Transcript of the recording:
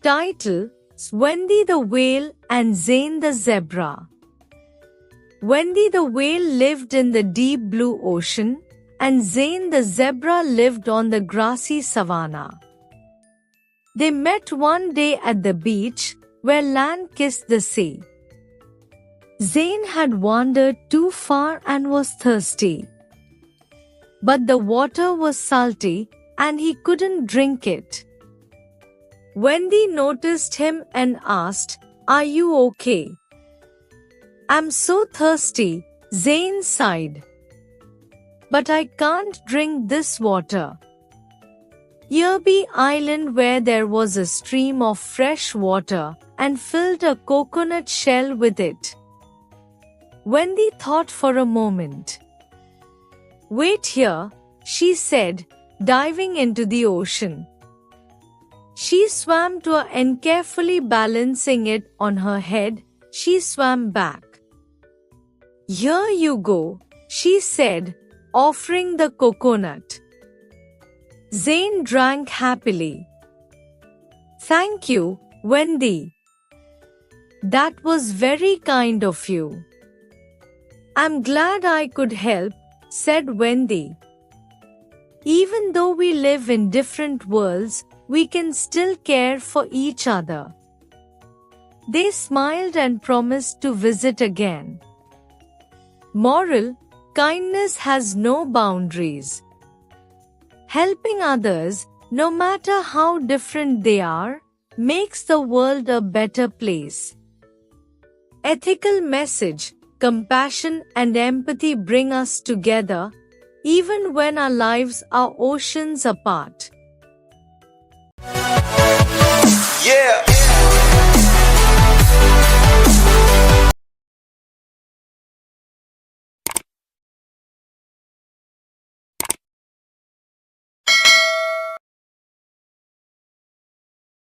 Title: Wendy the Whale and Zane the Zebra. Wendy the Whale lived in the deep blue ocean, and Zane the Zebra lived on the grassy savanna. They met one day at the beach, where land kissed the sea. Zane had wandered too far and was thirsty. But the water was salty, and he couldn't drink it. Wendy noticed him and asked, "Are you okay?" "I'm so thirsty," Zane sighed. "But I can't drink this water." 𝐀𝐝𝐝𝐢𝐭𝐢𝐨𝐧𝐚𝐥 Island, where there was a stream of fresh water, and filled a coconut shell with it. Wendy thought for a moment. "Wait here," she said, diving into the ocean. She swam to it and carefully balancing it on her head, she swam back. "Here you go," she said, offering the coconut. Zane drank happily. "Thank you, Wendy. That was very kind of you." "I'm glad I could help," said Wendy. "Even though we live in different worlds, we can still care for each other." They smiled and promised to visit again. Moral: kindness has no boundaries. Helping others, no matter how different they are, makes the world a better place. Ethical message: compassion and empathy bring us together, even when our lives are oceans apart.